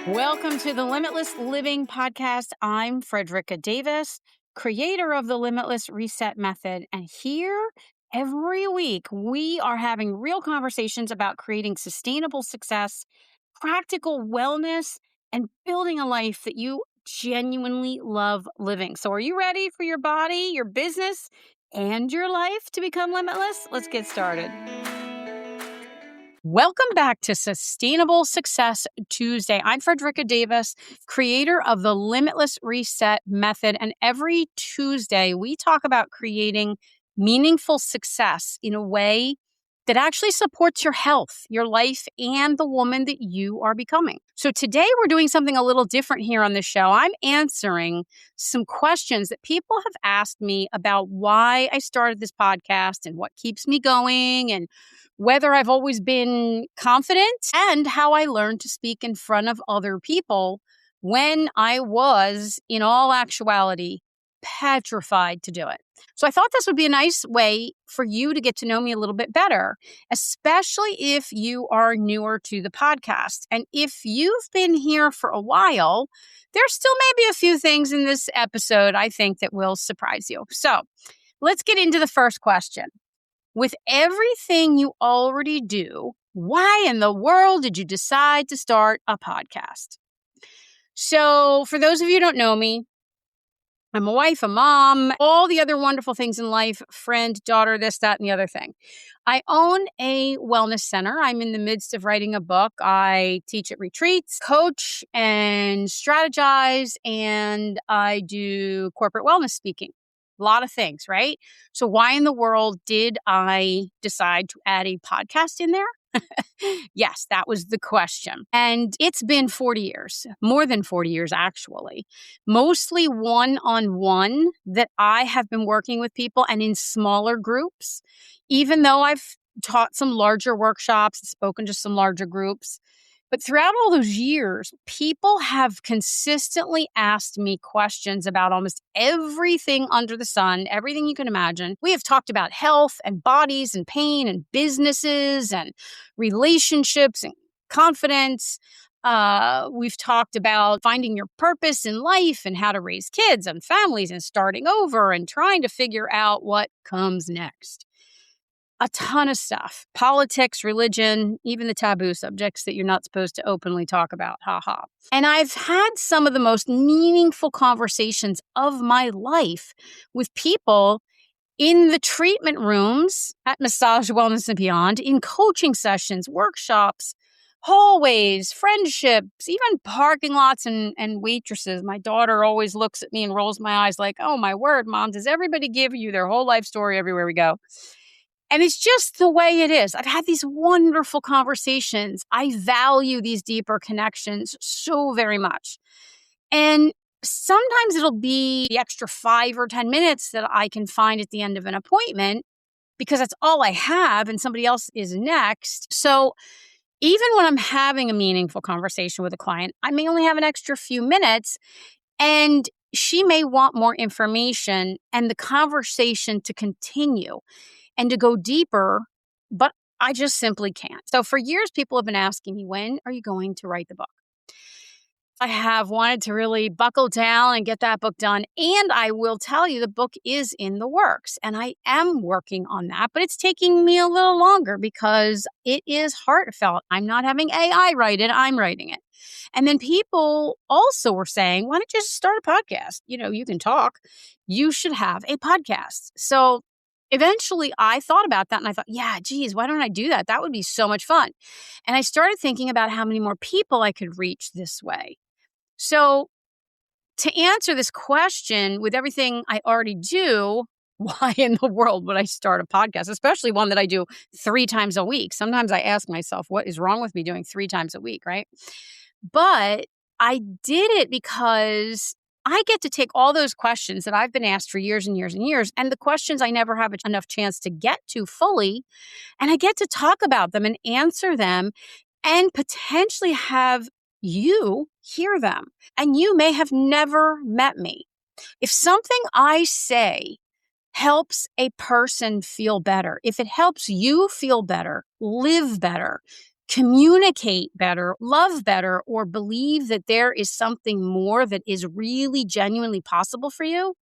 Welcome to the Limitless Living podcast. I'm Fredricka Davis, creator of the Limitless Reset Method. And here every week, we are having real conversations about creating sustainable success, practical wellness, and building a life that you genuinely love living. So, are you ready for your body, your business, and your life to become limitless? Let's get started. Welcome back to Sustainable Success Tuesday. I'm Fredricka Davis, creator of the Limitless Reset Method. And every Tuesday, we talk about creating meaningful success in a way that actually supports your health, your life, and the woman that you are becoming. So today, we're doing something a little different here on the show. I'm answering some questions that people have asked me about why I started this podcast and what keeps me going and whether I've always been confident, and how I learned to speak in front of other people when I was, in all actuality, petrified to do it. So I thought this would be a nice way for you to get to know me a little bit better, especially if you are newer to the podcast. And if you've been here for a while, there's still maybe a few things in this episode I think that will surprise you. So let's get into the first question. With everything you already do, why in the world did you decide to start a podcast? So, for those of you who don't know me, I'm a wife, a mom, all the other wonderful things in life, friend, daughter, this, that, and the other thing. I own a wellness center. I'm in the midst of writing a book. I teach at retreats, coach and strategize, and I do corporate wellness speaking. A lot of things, right? So why in the world did I decide to add a podcast in there? Yes, that was the question. And it's been 40 years, more than 40 years, actually. Mostly one-on-one that I have been working with people and in smaller groups, even though I've taught some larger workshops, spoken to some larger groups. But throughout all those years, people have consistently asked me questions about almost everything under the sun, everything you can imagine. We have talked about health and bodies and pain and businesses and relationships and confidence. We've talked about finding your purpose in life and how to raise kids and families and starting over and trying to figure out what comes next. A ton of stuff. Politics, religion, even the taboo subjects that you're not supposed to openly talk about. Ha ha. And I've had some of the most meaningful conversations of my life with people in the treatment rooms at Massage, Wellness, and Beyond, in coaching sessions, workshops, hallways, friendships, even parking lots and waitresses. My daughter always looks at me and rolls my eyes like, oh my word, Mom, does everybody give you their whole life story everywhere we go? And it's just the way it is. I've had these wonderful conversations. I value these deeper connections so very much. And sometimes it'll be the extra 5 or 10 minutes that I can find at the end of an appointment because that's all I have and somebody else is next. So even when I'm having a meaningful conversation with a client, I may only have an extra few minutes and she may want more information and the conversation to continue and to go deeper, but I just simply can't. So for years, people have been asking me, when are you going to write the book? I have wanted to really buckle down and get that book done. And I will tell you, the book is in the works and I am working on that, but it's taking me a little longer because it is heartfelt. I'm not having AI write it, I'm writing it. And then people also were saying, why don't you just start a podcast? You know, you can talk. You should have a podcast. So eventually I thought about that and I thought, yeah, geez, why don't I do that? That would be so much fun. And I started thinking about how many more people I could reach this way. So to answer this question with everything I already do, why in the world would I start a podcast, especially one that I do 3 times a week? Sometimes I ask myself, what is wrong with me doing 3 times a week, right? But I did it because I get to take all those questions that I've been asked for years and years and years, and the questions I never have enough chance to get to fully, and I get to talk about them and answer them and potentially have you hear them. And you may have never met me. If something I say helps a person feel better, if it helps you feel better, live better, communicate better, love better, or believe that there is something more that is really genuinely possible for you,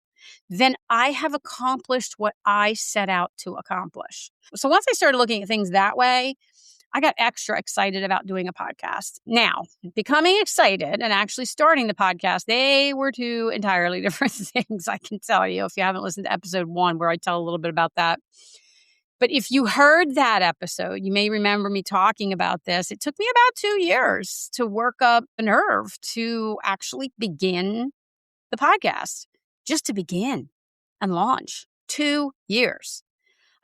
then I have accomplished what I set out to accomplish. So once I started looking at things that way, I got extra excited about doing a podcast. Now, becoming excited and actually starting the podcast, they were two entirely different things, I can tell you, if you haven't listened to episode 1, where I tell a little bit about that. But if you heard that episode, you may remember me talking about this. It took me about 2 years to work up a nerve to actually begin the podcast, just to begin and launch. 2 years.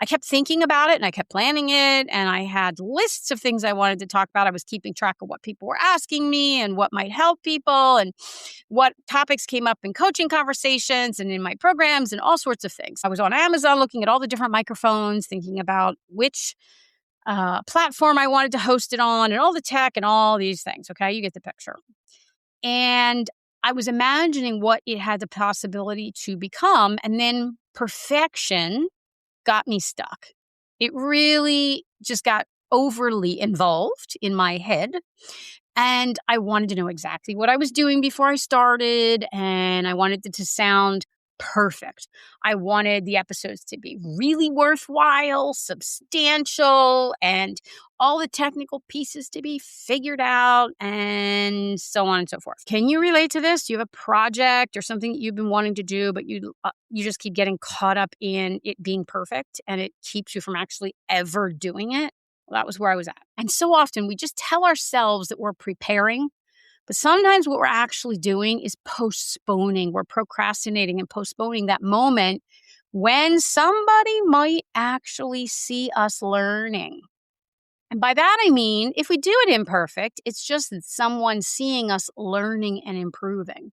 I kept thinking about it and I kept planning it, and I had lists of things I wanted to talk about. I was keeping track of what people were asking me and what might help people and what topics came up in coaching conversations and in my programs and all sorts of things. I was on Amazon looking at all the different microphones, thinking about which platform I wanted to host it on and all the tech and all these things. Okay, you get the picture. And I was imagining what it had the possibility to become, and then perfection got me stuck. It really just got overly involved in my head. And I wanted to know exactly what I was doing before I started. And I wanted it to sound perfect. I wanted the episodes to be really worthwhile, substantial, and all the technical pieces to be figured out, and so on and so forth. Can you relate to this? Do you have a project or something that you've been wanting to do, but you just keep getting caught up in it being perfect, and it keeps you from actually ever doing it? Well, that was where I was at. And so often we just tell ourselves that we're preparing, but sometimes what we're actually doing is postponing. We're procrastinating and postponing that moment when somebody might actually see us learning. And by that, I mean, if we do it imperfect, it's just that someone's seeing us learning and improving.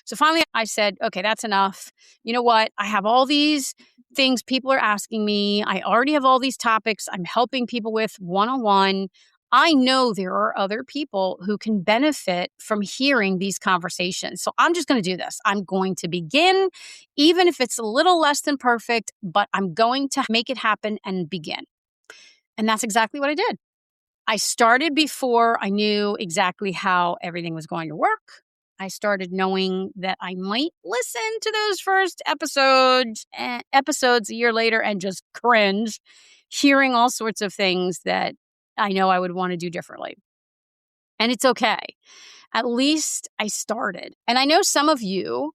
So finally, I said, okay, that's enough. You know what? I have all these things people are asking me. I already have all these topics I'm helping people with one-on-one. I know there are other people who can benefit from hearing these conversations. So I'm just going to do this. I'm going to begin, even if it's a little less than perfect, but I'm going to make it happen and begin. And that's exactly what I did. I started before I knew exactly how everything was going to work. I started knowing that I might listen to those first episodes a year later and just cringe, hearing all sorts of things that I know I would want to do differently. And it's okay. At least I started. And I know some of you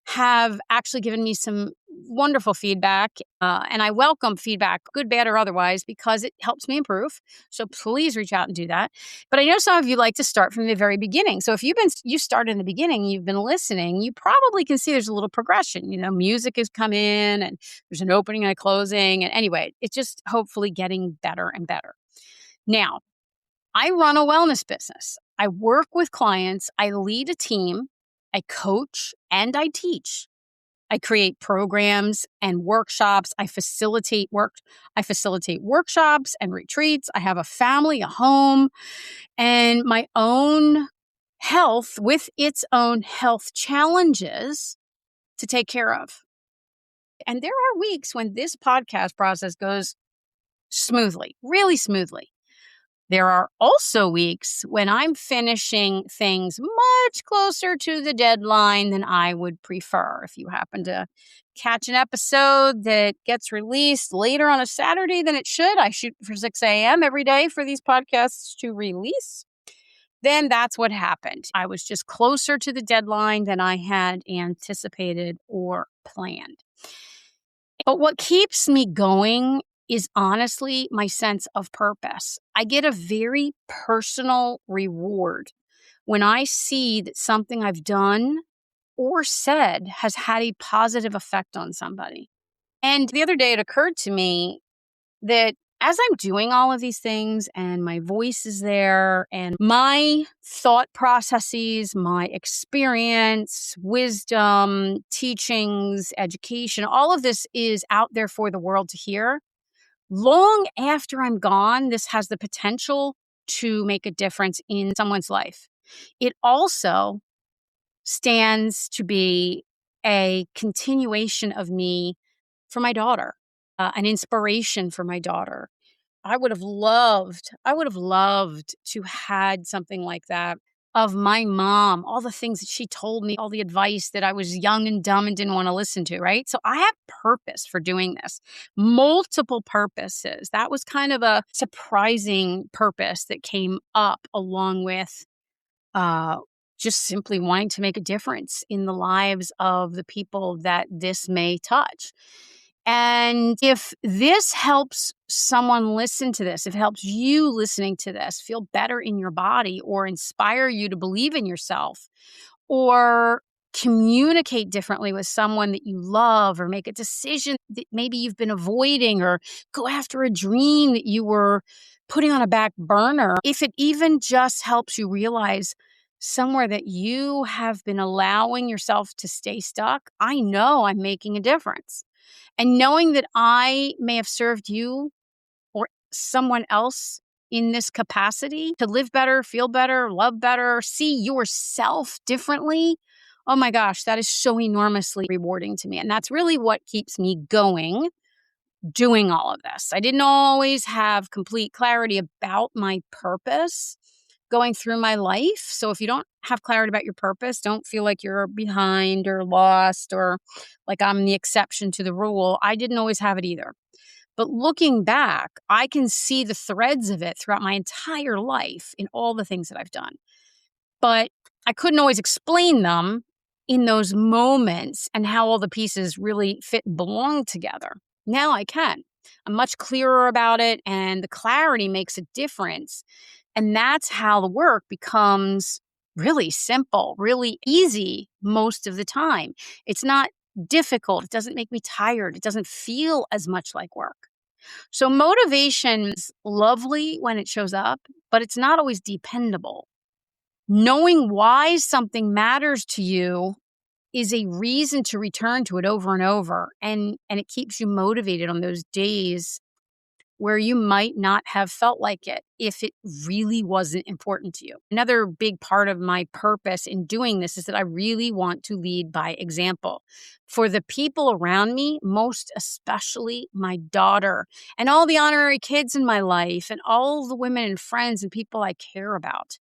have actually given me some wonderful feedback. And I welcome feedback, good, bad, or otherwise, because it helps me improve. So please reach out and do that. But I know some of you like to start from the very beginning. So if you started in the beginning, you've been listening, you probably can see there's a little progression. You know, music has come in and there's an opening and a closing. And anyway, it's just hopefully getting better and better. Now, I run a wellness business. I work with clients. I lead a team. I coach and I teach. I create programs and workshops. I facilitate workshops and retreats. I have a family, a home, and my own health with its own health challenges to take care of. And there are weeks when this podcast process goes smoothly, really smoothly. There are also weeks when I'm finishing things much closer to the deadline than I would prefer. If you happen to catch an episode that gets released later on a Saturday than it should, I shoot for 6 a.m. every day for these podcasts to release, then that's what happened. I was just closer to the deadline than I had anticipated or planned. But what keeps me going is honestly my sense of purpose. I get a very personal reward when I see that something I've done or said has had a positive effect on somebody. And the other day it occurred to me that as I'm doing all of these things and my voice is there and my thought processes, my experience, wisdom, teachings, education, all of this is out there for the world to hear. Long after I'm gone, this has the potential to make a difference in someone's life. It also stands to be a continuation of me for my daughter, an inspiration for my daughter. I would have loved to had something like that of my mom, all the things that she told me, all the advice that I was young and dumb and didn't want to listen to, right? So I have purpose for doing this, multiple purposes. That was kind of a surprising purpose that came up along with uh, just simply wanting to make a difference in the lives of the people that this may touch. And if this helps someone listen to this, if it helps you listening to this feel better in your body or inspire you to believe in yourself or communicate differently with someone that you love or make a decision that maybe you've been avoiding or go after a dream that you were putting on a back burner, if it even just helps you realize somewhere that you have been allowing yourself to stay stuck, I know I'm making a difference. And knowing that I may have served you or someone else in this capacity to live better, feel better, love better, see yourself differently, oh my gosh, that is so enormously rewarding to me. And that's really what keeps me going, doing all of this. I didn't always have complete clarity about my purpose going through my life. So if you don't have clarity about your purpose, don't feel like you're behind or lost or like I'm the exception to the rule. I didn't always have it either. But looking back, I can see the threads of it throughout my entire life in all the things that I've done. But I couldn't always explain them in those moments and how all the pieces really fit and belong together. Now I can. I'm much clearer about it, and the clarity makes a difference. And that's how the work becomes really simple, really easy most of the time. It's not difficult. It doesn't make me tired. It doesn't feel as much like work. So motivation is lovely when it shows up, but it's not always dependable. Knowing why something matters to you is a reason to return to it over and over. And it keeps you motivated on those days where you might not have felt like it if it really wasn't important to you. Another big part of my purpose in doing this is that I really want to lead by example. For the people around me, most especially my daughter and all the honorary kids in my life and all the women and friends and people I care about.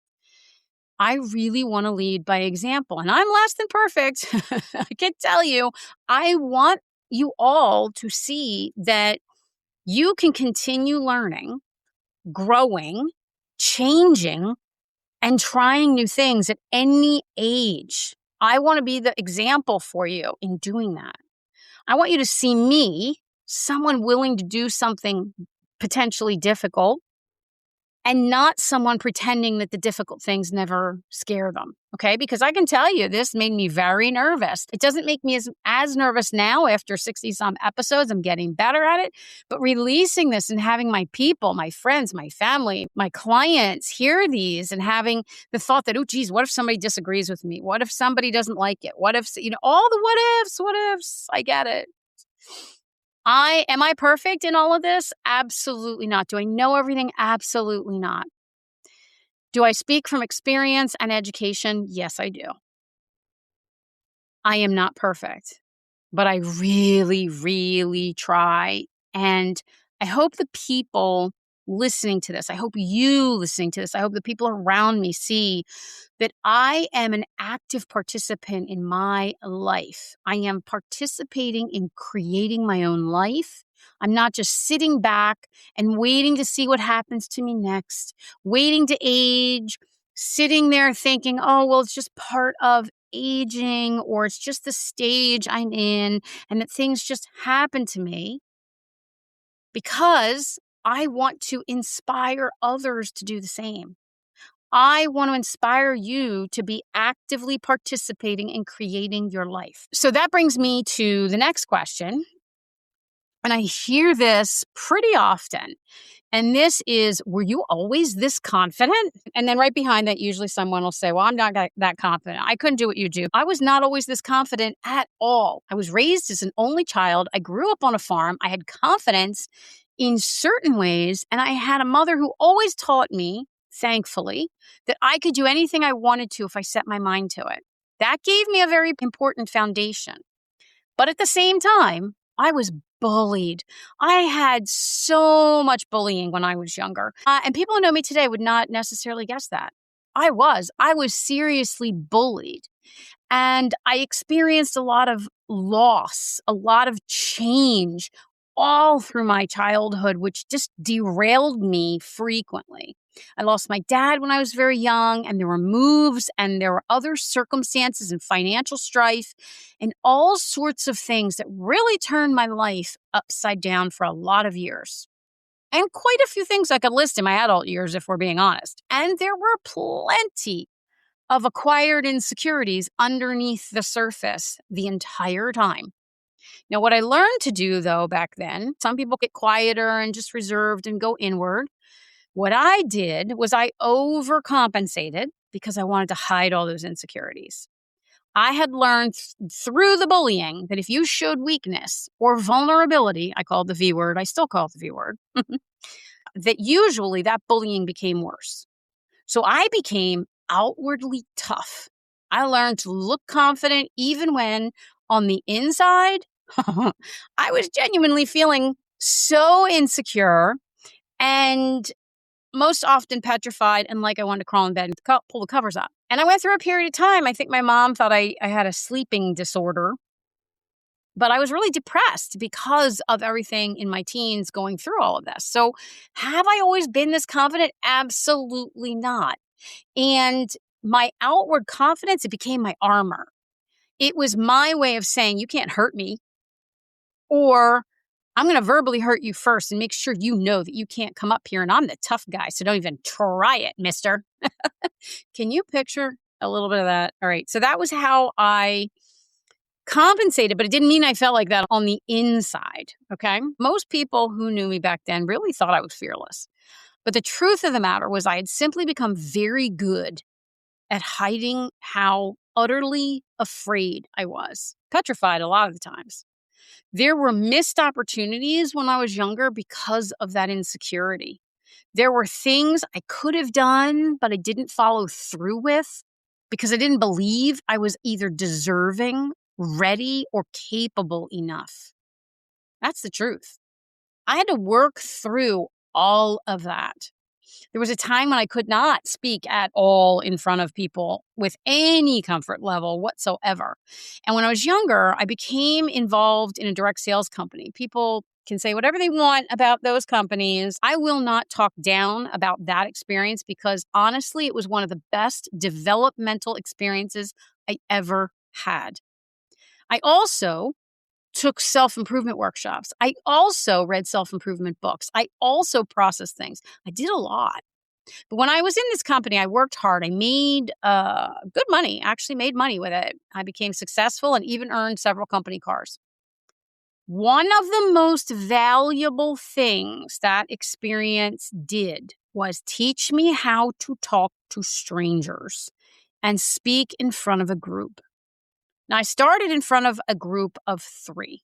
I really want to lead by example. And I'm less than perfect. I can tell you, I want you all to see that you can continue learning, growing, changing, and trying new things at any age. I want to be the example for you in doing that. I want you to see me, someone willing to do something potentially difficult, and not someone pretending that the difficult things never scare them. Okay. Because I can tell you, this made me very nervous. It doesn't make me as nervous now after 60 some episodes. I'm getting better at it. But releasing this and having my people, my friends, my family, my clients hear these and having the thought that, oh, geez, what if somebody disagrees with me? What if somebody doesn't like it? What if, all the what ifs, I get it. Am I perfect in all of this? Absolutely not. Do I know everything? Absolutely not. Do I speak from experience and education? Yes, I do. I am not perfect, but I really, really try. And I hope the people listening to this, I hope you listening to this, I hope the people around me see that I am an active participant in my life. I am participating in creating my own life. I'm not just sitting back and waiting to see what happens to me next, waiting to age, sitting there thinking, oh, well, it's just part of aging or it's just the stage I'm in and that things just happen to me, because I want to inspire others to do the same. I want to inspire you to be actively participating in creating your life. So that brings me to the next question. And I hear this pretty often. And this is, were you always this confident? And then right behind that, usually someone will say, well, I'm not that confident. I couldn't do what you do. I was not always this confident at all. I was raised as an only child. I grew up on a farm. I had confidence in certain ways. And I had a mother who always taught me, thankfully, that I could do anything I wanted to if I set my mind to it. That gave me a very important foundation. But at the same time, I was bullied. I had so much bullying when I was younger. And people who know me today would not necessarily guess that. I was seriously bullied. And I experienced a lot of loss, a lot of change all through my childhood, which just derailed me frequently. I lost my dad when I was very young, and there were moves, and there were other circumstances and financial strife, and all sorts of things that really turned my life upside down for a lot of years. And quite a few things I could list in my adult years, if we're being honest. And there were plenty of acquired insecurities underneath the surface the entire time. Now, what I learned to do, though, back then, some people get quieter and just reserved and go inward. What I did was I overcompensated because I wanted to hide all those insecurities. I had learned through the bullying that if you showed weakness or vulnerability, I called the V word, I still call it the V word, that usually that bullying became worse. So I became outwardly tough. I learned to look confident even when on the inside, I was genuinely feeling so insecure and most often petrified and like I wanted to crawl in bed and pull the covers up. And I went through a period of time. I think my mom thought I had a sleeping disorder, but I was really depressed because of everything in my teens going through all of this. So have I always been this confident? Absolutely not. And my outward confidence, it became my armor. It was my way of saying, you can't hurt me, or I'm going to verbally hurt you first and make sure you know that you can't come up here and I'm the tough guy. So don't even try it, mister. Can you picture a little bit of that? All right. So that was how I compensated, but it didn't mean I felt like that on the inside. Okay. Most people who knew me back then really thought I was fearless. But the truth of the matter was I had simply become very good at hiding how utterly afraid I was, petrified a lot of the times. There were missed opportunities when I was younger because of that insecurity. There were things I could have done, but I didn't follow through with because I didn't believe I was either deserving, ready, or capable enough. That's the truth. I had to work through all of that. There was a time when I could not speak at all in front of people with any comfort level whatsoever. And when I was younger, I became involved in a direct sales company. People can say whatever they want about those companies. I will not talk down about that experience because honestly, it was one of the best developmental experiences I ever had. I also took self-improvement workshops. I also read self-improvement books. I also processed things. I did a lot. But when I was in this company, I worked hard. I made good money, actually made money with it. I became successful and even earned several company cars. One of the most valuable things that experience did was teach me how to talk to strangers and speak in front of a group. Now, I started in front of a group of 3,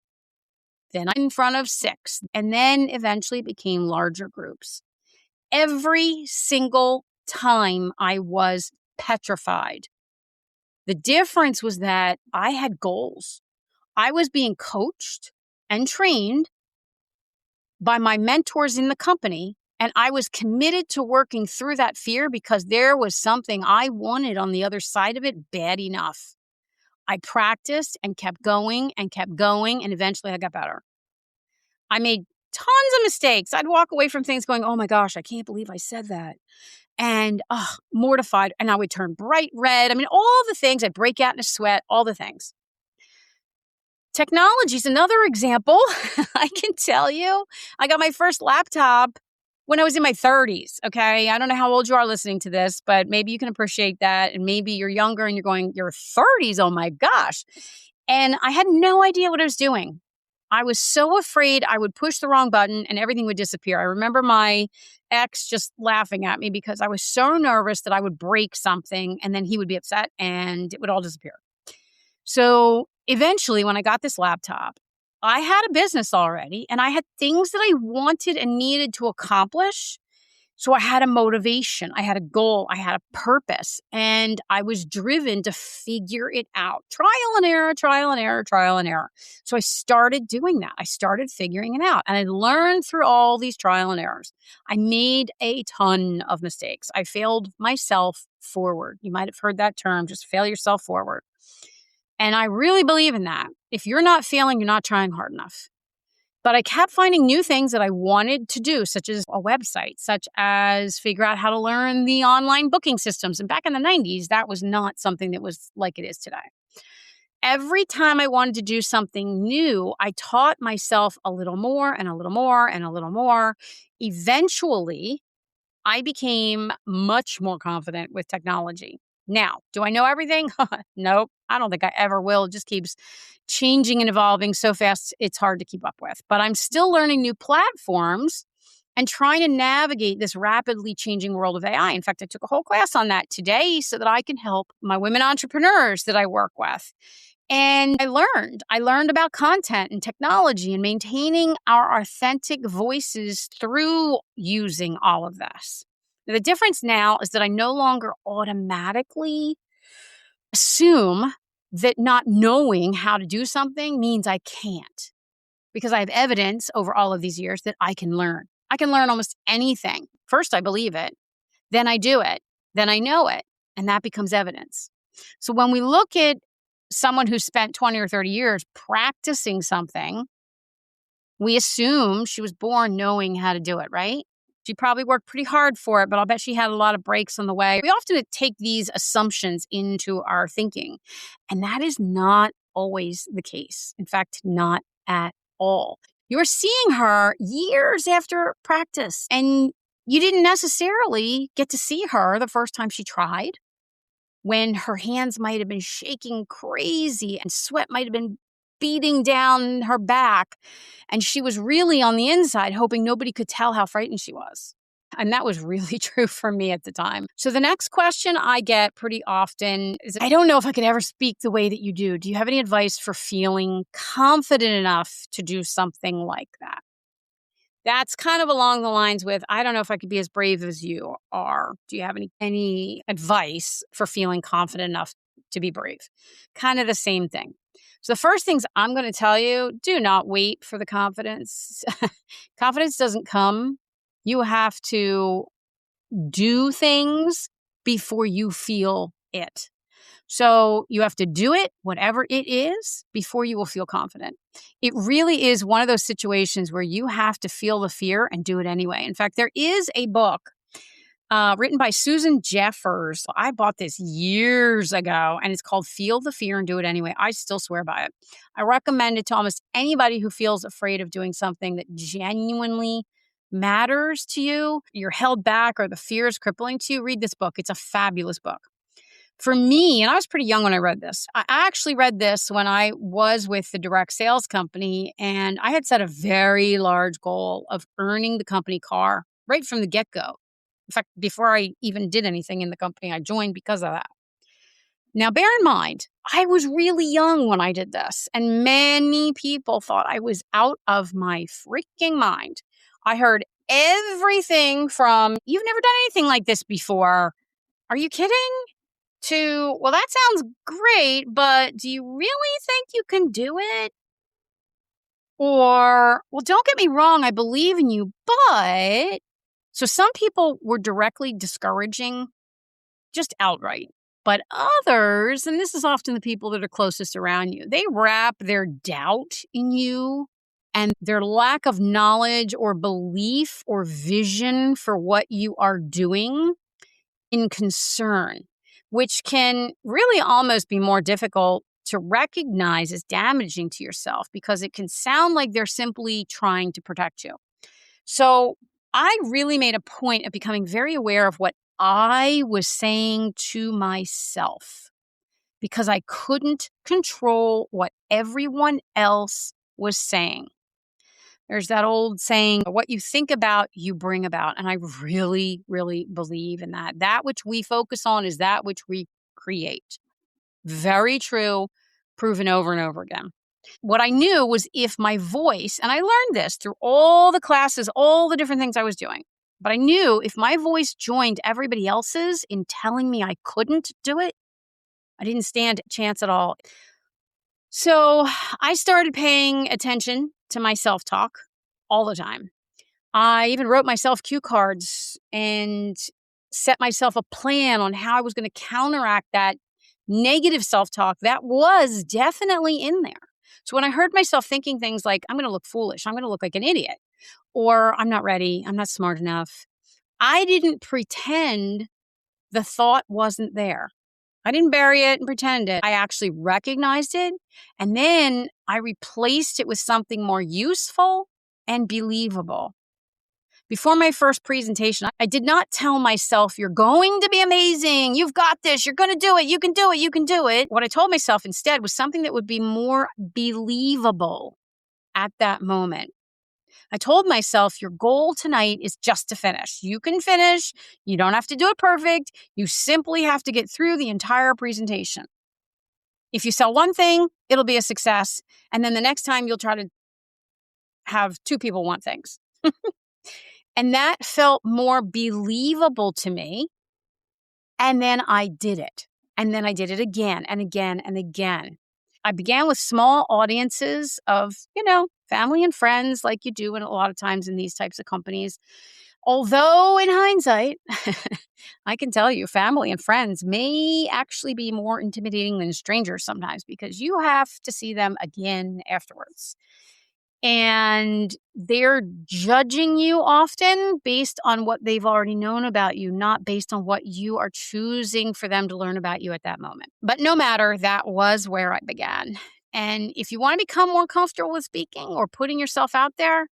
then in front of 6, and then eventually became larger groups. Every single time I was petrified. The difference was that I had goals. I was being coached and trained by my mentors in the company, and I was committed to working through that fear because there was something I wanted on the other side of it bad enough. I practiced and kept going, and eventually I got better. I made tons of mistakes. I'd walk away from things going, oh my gosh, I can't believe I said that. And mortified. And I would turn bright red. I mean, all the things. I'd break out in a sweat, all the things. Technology is another example. I can tell you, I got my first laptop when I was in my 30s, okay? I don't know how old you are listening to this, but maybe you can appreciate that. And maybe you're younger and you're going, your 30s, oh my gosh. And I had no idea what I was doing. I was so afraid I would push the wrong button and everything would disappear. I remember my ex just laughing at me because I was so nervous that I would break something and then he would be upset and it would all disappear. So eventually, when I got this laptop, I had a business already and I had things that I wanted and needed to accomplish. So I had a motivation, I had a goal, I had a purpose, and I was driven to figure it out. Trial and error, trial and error, trial and error. So I started doing that. I started figuring it out, and I learned through all these trial and errors. I made a ton of mistakes. I failed myself forward. You might have heard that term, just fail yourself forward. And I really believe in that. If you're not failing, you're not trying hard enough. But I kept finding new things that I wanted to do, such as a website, such as figure out how to learn the online booking systems. And back in the 90s, that was not something that was like it is today. Every time I wanted to do something new, I taught myself a little more and a little more and a little more. Eventually, I became much more confident with technology. Now, do I know everything? Nope. I don't think I ever will. It just keeps changing and evolving so fast, it's hard to keep up with. But I'm still learning new platforms and trying to navigate this rapidly changing world of AI. In fact, I took a whole class on that today so that I can help my women entrepreneurs that I work with. And I learned about content and technology and maintaining our authentic voices through using all of this. The difference now is that I no longer automatically assume that not knowing how to do something means I can't, because I have evidence over all of these years that I can learn. I can learn almost anything. First, I believe it, then I do it, then I know it, and that becomes evidence. So when we look at someone who spent 20 or 30 years practicing something, we assume she was born knowing how to do it, right? She probably worked pretty hard for it, but I'll bet she had a lot of breaks on the way. We often take these assumptions into our thinking, and that is not always the case. In fact, not at all. You're seeing her years after practice, and you didn't necessarily get to see her the first time she tried, when her hands might have been shaking crazy and sweat might have been beating down her back. And she was really on the inside hoping nobody could tell how frightened she was. And that was really true for me at the time. So the next question I get pretty often is, I don't know if I could ever speak the way that you do. Do you have any advice for feeling confident enough to do something like that? That's kind of along the lines with, I don't know if I could be as brave as you are. Do you have any advice for feeling confident enough to be brave? Kind of the same thing. So the first things I'm going to tell you, do not wait for the confidence. Confidence doesn't come. You have to do things before you feel it. So you have to do it, whatever it is, before you will feel confident. It really is one of those situations where you have to feel the fear and do it anyway. In fact, there is a book written by Susan Jeffers. I bought this years ago, and it's called Feel the Fear and Do It Anyway. I still swear by it. I recommend it to almost anybody who feels afraid of doing something that genuinely matters to you. You're held back or the fear is crippling to you. Read this book. It's a fabulous book. For me, and I was pretty young when I read this, I actually read this when I was with the direct sales company, and I had set a very large goal of earning the company car right from the get-go. In fact, before I even did anything in the company, I joined because of that. Now, bear in mind, I was really young when I did this, and many people thought I was out of my freaking mind. I heard everything from, "You've never done anything like this before. Are you kidding?" to, "Well, that sounds great, but do you really think you can do it?" Or, "Well, don't get me wrong, I believe in you, but..." So some people were directly discouraging, just outright. But others, and this is often the people that are closest around you, they wrap their doubt in you and their lack of knowledge or belief or vision for what you are doing in concern, which can really almost be more difficult to recognize as damaging to yourself, because it can sound like they're simply trying to protect you. So I really made a point of becoming very aware of what I was saying to myself, because I couldn't control what everyone else was saying. There's that old saying, what you think about, you bring about. And I really, really believe in that. That which we focus on is that which we create. Very true, proven over and over again. What I knew was, if my voice, and I learned this through all the classes, all the different things I was doing, But I knew if my voice joined everybody else's in telling me I couldn't do it, I didn't stand a chance at all. So I started paying attention to my self-talk all the time. I even wrote myself cue cards and set myself a plan on how I was going to counteract that negative self-talk that was definitely in there. So when I heard myself thinking things like, I'm going to look foolish, I'm going to look like an idiot, or I'm not ready, I'm not smart enough, I didn't pretend the thought wasn't there. I didn't bury it and pretend it. I actually recognized it. And then I replaced it with something more useful and believable. Before my first presentation, I did not tell myself, you're going to be amazing. You've got this. You're going to do it. You can do it. You can do it. What I told myself instead was something that would be more believable at that moment. I told myself, your goal tonight is just to finish. You can finish. You don't have to do it perfect. You simply have to get through the entire presentation. If you sell one thing, it'll be a success. And then the next time you'll try to have two people want things. And that felt more believable to me. And then I did it. And then I did it again and again and again. I began with small audiences of, family and friends like you do in a lot of times in these types of companies. Although in hindsight, I can tell you family and friends may actually be more intimidating than strangers sometimes because you have to see them again afterwards. And they're judging you often based on what they've already known about you, not based on what you are choosing for them to learn about you at that moment. But no matter, that was where I began. And if you want to become more comfortable with speaking or putting yourself out there,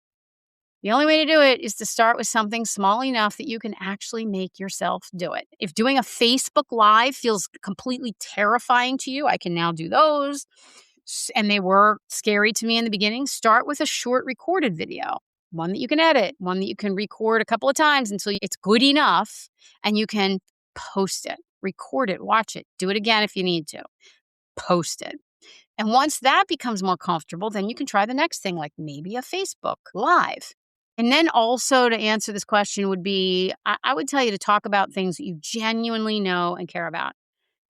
the only way to do it is to start with something small enough that you can actually make yourself do it. If doing a Facebook Live feels completely terrifying to you, I can now do those. And they were scary to me in the beginning. Start with a short recorded video, one that you can edit, one that you can record a couple of times until it's good enough and you can post it, record it, watch it, do it again if you need to, post it. And once that becomes more comfortable, then you can try the next thing, like maybe a Facebook Live. And then also to answer this question would be, I would tell you to talk about things that you genuinely know and care about.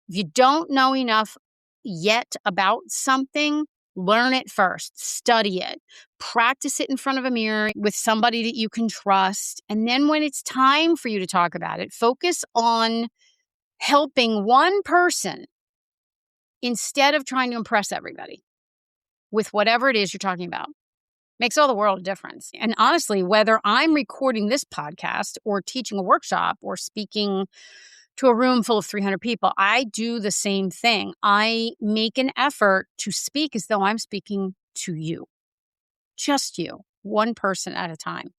If you don't know enough yet about something, learn it first, study it, practice it in front of a mirror with somebody that you can trust. And then when it's time for you to talk about it, focus on helping one person instead of trying to impress everybody with whatever it is you're talking about. Makes all the world of difference. And honestly, whether I'm recording this podcast or teaching a workshop or speaking to a room full of 300 people, I do the same thing. I make an effort to speak as though I'm speaking to you, just you, one person at a time.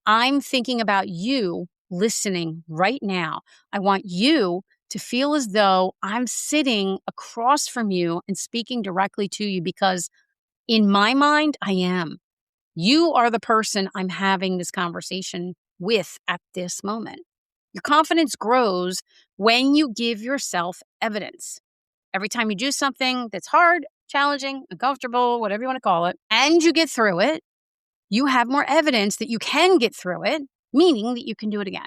I'm thinking about you listening right now. I want you to feel as though I'm sitting across from you and speaking directly to you because in my mind, I am. You are the person I'm having this conversation with at this moment. Your confidence grows when you give yourself evidence. Every time you do something that's hard, challenging, uncomfortable, whatever you want to call it, and you get through it, you have more evidence that you can get through it, meaning that you can do it again.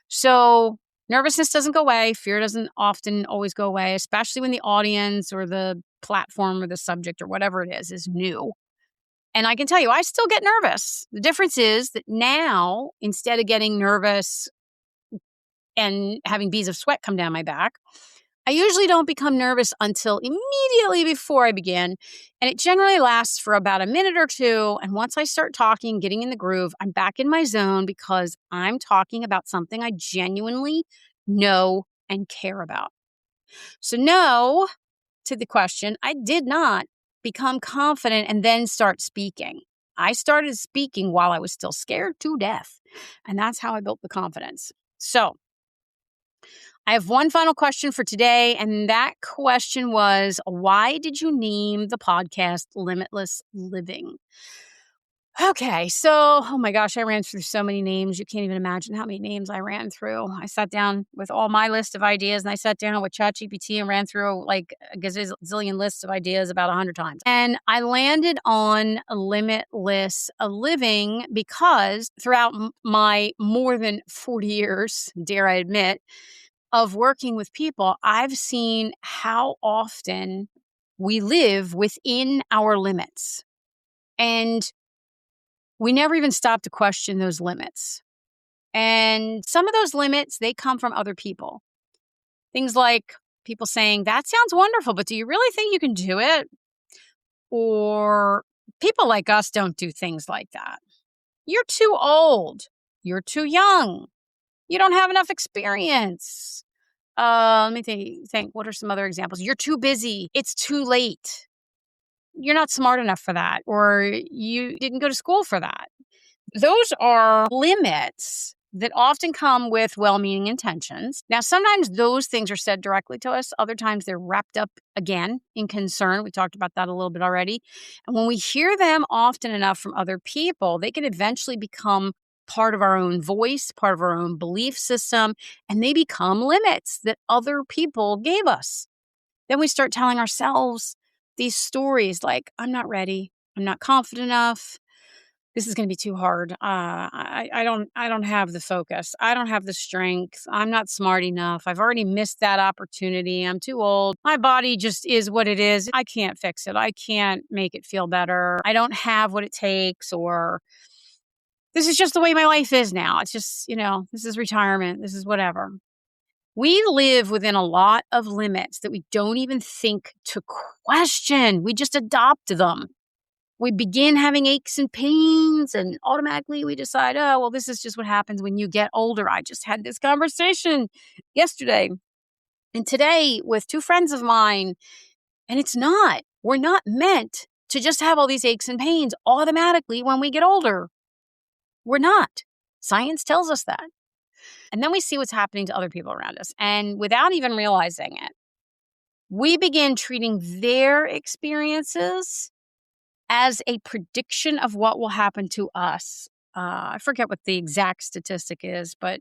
So nervousness doesn't go away. Fear doesn't often always go away, especially when the audience or the platform or the subject or whatever it is new. And I can tell you, I still get nervous. The difference is that now, instead of getting nervous and having beads of sweat come down my back, I usually don't become nervous until immediately before I begin. And it generally lasts for about a minute or two. And once I start talking, getting in the groove, I'm back in my zone because I'm talking about something I genuinely know and care about. So no, to the question, I did not become confident and then start speaking. I started speaking while I was still scared to death. And that's how I built the confidence. So I have one final question for today. And that question was, why did you name the podcast Limitless Living? Okay, so, oh my gosh, I ran through so many names. You can't even imagine how many names I ran through. I sat down with all my list of ideas and I sat down with ChatGPT and ran through like a gazillion lists of ideas about 100 times. And I landed on limitless living because throughout my more than 40 years, dare I admit, of working with people, I've seen how often we live within our limits. And we never even stop to question those limits. And some of those limits, they come from other people. Things like people saying, that sounds wonderful, but do you really think you can do it? Or people like us don't do things like that. You're too old. You're too young. You don't have enough experience. Let me think. What are some other examples? You're too busy. It's too late. You're not smart enough for that. Or you didn't go to school for that. Those are limits that often come with well-meaning intentions. Now, sometimes those things are said directly to us. Other times they're wrapped up again in concern. We talked about that a little bit already. And when we hear them often enough from other people, they can eventually become part of our own voice, part of our own belief system, and they become limits that other people gave us. Then we start telling ourselves these stories like, I'm not ready. I'm not confident enough. This is going to be too hard. I don't have the focus. I don't have the strength. I'm not smart enough. I've already missed that opportunity. I'm too old. My body just is what it is. I can't fix it. I can't make it feel better. I don't have what it takes, or this is just the way my life is now. It's just, this is retirement. This is whatever. We live within a lot of limits that we don't even think to question. We just adopt them. We begin having aches and pains, and automatically we decide, oh, well, this is just what happens when you get older. I just had this conversation yesterday and today with two friends of mine, and it's not. We're not meant to just have all these aches and pains automatically when we get older. We're not. Science tells us that. And then we see what's happening to other people around us. And without even realizing it, we begin treating their experiences as a prediction of what will happen to us. I forget what the exact statistic is, but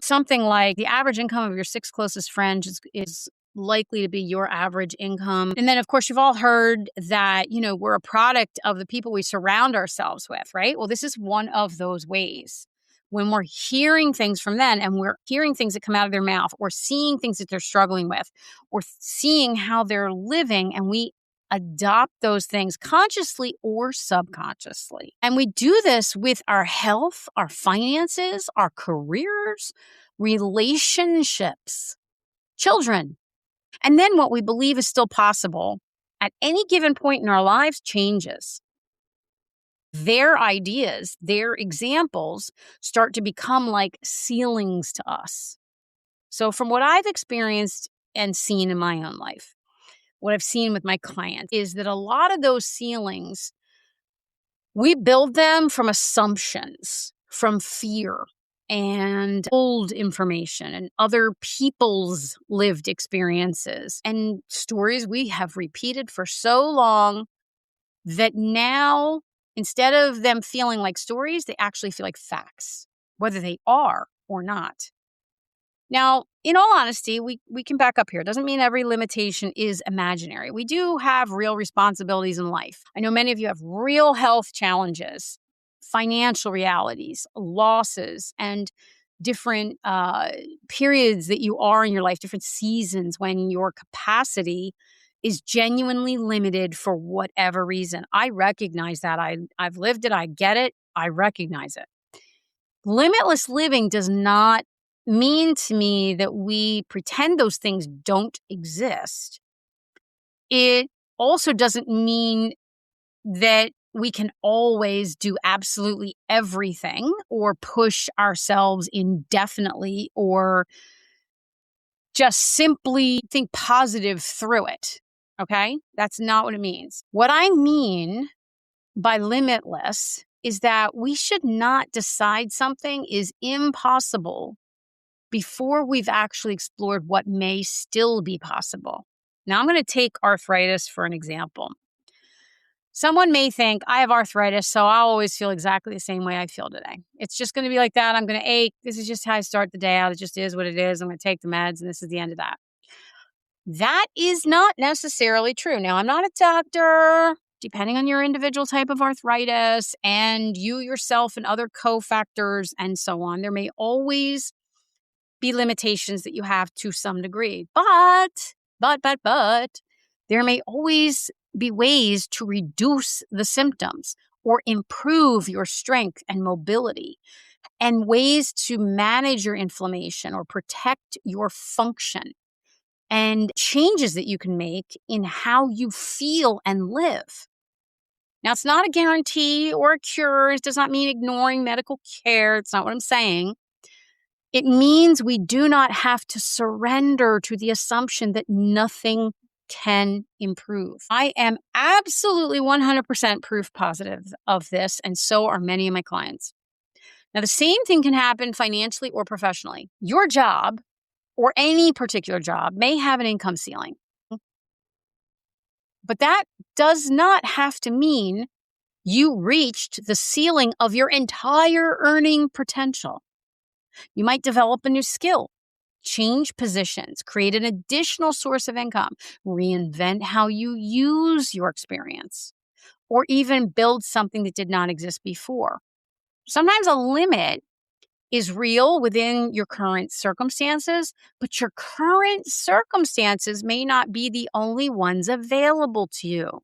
something like the average income of your six closest friends is likely to be your average income. And then, of course, you've all heard that, we're a product of the people we surround ourselves with, right? Well, this is one of those ways. When we're hearing things from them and we're hearing things that come out of their mouth, or seeing things that they're struggling with, or seeing how they're living, and we adopt those things consciously or subconsciously. And we do this with our health, our finances, our careers, relationships, children. And then what we believe is still possible at any given point in our lives changes. Their ideas, their examples start to become like ceilings to us. So from what I've experienced and seen in my own life, what I've seen with my clients is that a lot of those ceilings, we build them from assumptions, from fear and old information and other people's lived experiences and stories we have repeated for so long that now, instead of them feeling like stories, they actually feel like facts, whether they are or not. Now, in all honesty, we can back up here. It doesn't mean every limitation is imaginary. We do have real responsibilities in life. I know many of you have real health challenges, financial realities, losses, and different periods that you are in your life, different seasons when your capacity is genuinely limited for whatever reason. I recognize that. I've lived it. I get it. I recognize it. Limitless living does not mean to me that we pretend those things don't exist. It also doesn't mean that we can always do absolutely everything or push ourselves indefinitely or just simply think positive through it. Okay? That's not what it means. What I mean by limitless is that we should not decide something is impossible before we've actually explored what may still be possible. Now, I'm going to take arthritis for an example. Someone may think, I have arthritis, so I'll always feel exactly the same way I feel today. It's just going to be like that. I'm going to ache. This is just how I start the day out. It just is what it is. I'm going to take the meds, and this is the end of that. That is not necessarily true. Now, I'm not a doctor. Depending on your individual type of arthritis and you yourself and other cofactors and so on, there may always be limitations that you have to some degree. But, there may always be ways to reduce the symptoms or improve your strength and mobility, and ways to manage your inflammation or protect your function, and changes that you can make in how you feel and live. Now, it's not a guarantee or a cure. It does not mean ignoring medical care. It's not what I'm saying. It means we do not have to surrender to the assumption that nothing can improve. I am absolutely 100% proof positive of this, and so are many of my clients. Now, the same thing can happen financially or professionally. Your job, or any particular job, may have an income ceiling. But that does not have to mean you reached the ceiling of your entire earning potential. You might develop a new skill, change positions, create an additional source of income, reinvent how you use your experience, or even build something that did not exist before. Sometimes a limit is real within your current circumstances, but your current circumstances may not be the only ones available to you.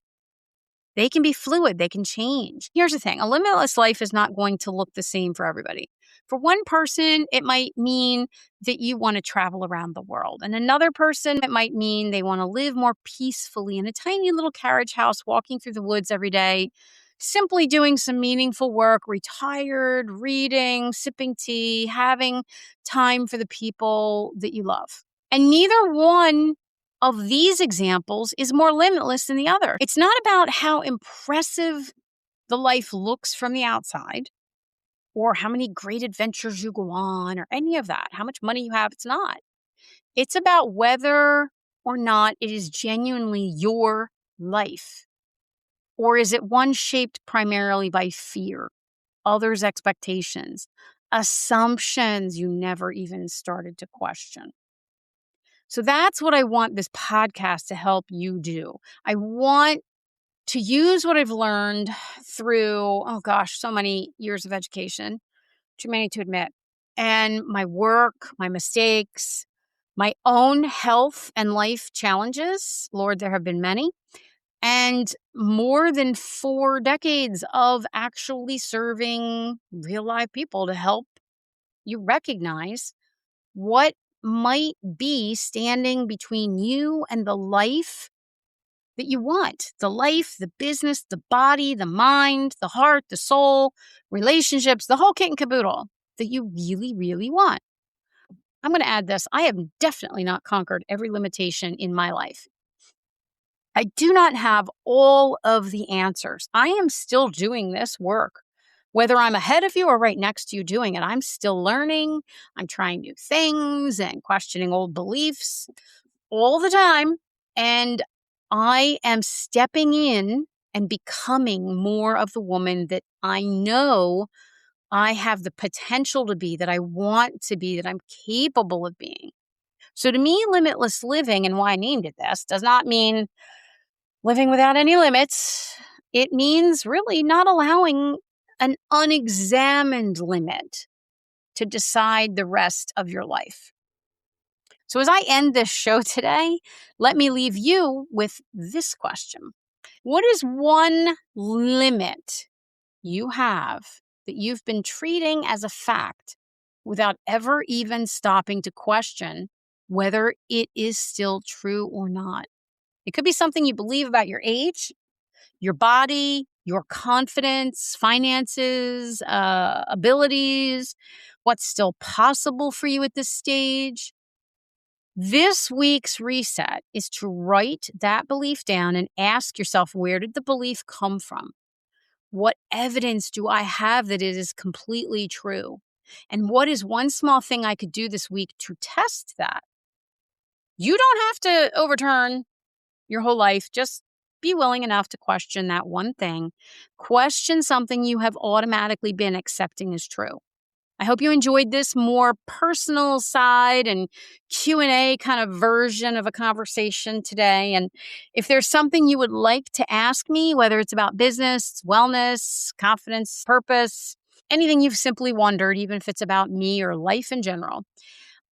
They can be fluid. They can change. Here's the thing. A limitless life is not going to look the same for everybody. For one person, it might mean that you want to travel around the world. And another person, it might mean they want to live more peacefully in a tiny little carriage house, walking through the woods every day, simply doing some meaningful work, retired, reading, sipping tea, having time for the people that you love. And neither one of these examples is more limitless than the other. It's not about how impressive the life looks from the outside, or how many great adventures you go on, or any of that, how much money you have. It's not. It's about whether or not it is genuinely your life, or is it one shaped primarily by fear, others' expectations, assumptions you never even started to question. So that's what I want this podcast to help you do. I want to use what I've learned through, so many years of education, too many to admit, and my work, my mistakes, my own health and life challenges. Lord, there have been many. And more than 4 decades of actually serving real live people to help you recognize what might be standing between you and the life that you want. The life, the business, the body, the mind, the heart, the soul, relationships, the whole kit and caboodle that you really, really want. I'm going to add this. I have definitely not conquered every limitation in my life. I do not have all of the answers. I am still doing this work. Whether I'm ahead of you or right next to you doing it, I'm still learning. I'm trying new things and questioning old beliefs all the time. And I am stepping in and becoming more of the woman that I know I have the potential to be, that I want to be, that I'm capable of being. So to me, limitless living, and why I named it this, does not mean living without any limits. It means really not allowing an unexamined limit to decide the rest of your life. So as I end this show today, let me leave you with this question. What is one limit you have that you've been treating as a fact without ever even stopping to question whether it is still true or not? It could be something you believe about your age, your body, your confidence, finances, abilities, what's still possible for you at this stage. This week's reset is to write that belief down and ask yourself, where did the belief come from? What evidence do I have that it is completely true? And what is one small thing I could do this week to test that? You don't have to overturn your whole life. Just be willing enough to question that one thing. Question something you have automatically been accepting as true. I hope you enjoyed this more personal side and Q&A kind of version of a conversation today. And if there's something you would like to ask me, whether it's about business, wellness, confidence, purpose, anything you've simply wondered, even if it's about me or life in general,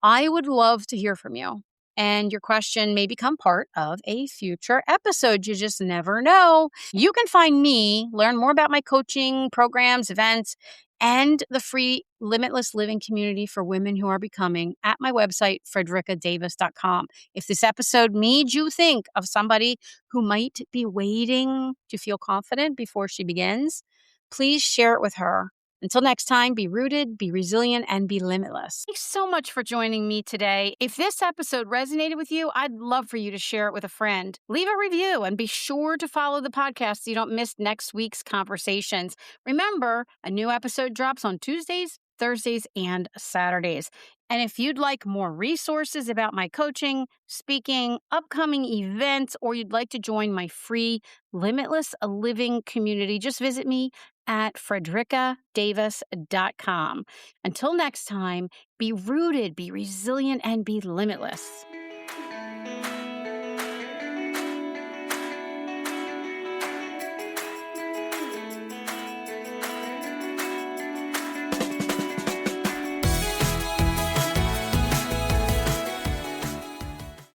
I would love to hear from you. And your question may become part of a future episode. You just never know. You can find me, learn more about my coaching programs, events, and the free Limitless Living community for women who are becoming at my website, fredrickadavis.com. If this episode made you think of somebody who might be waiting to feel confident before she begins, please share it with her. Until next time, be rooted, be resilient, and be limitless. Thanks so much for joining me today. If this episode resonated with you, I'd love for you to share it with a friend. Leave a review and be sure to follow the podcast so you don't miss next week's conversations. Remember, a new episode drops on Tuesdays, Thursdays, and Saturdays. And if you'd like more resources about my coaching, speaking, upcoming events, or you'd like to join my free Limitless Living community, just visit me at fredrickadavis.com. Until next time, be rooted, be resilient, and be limitless.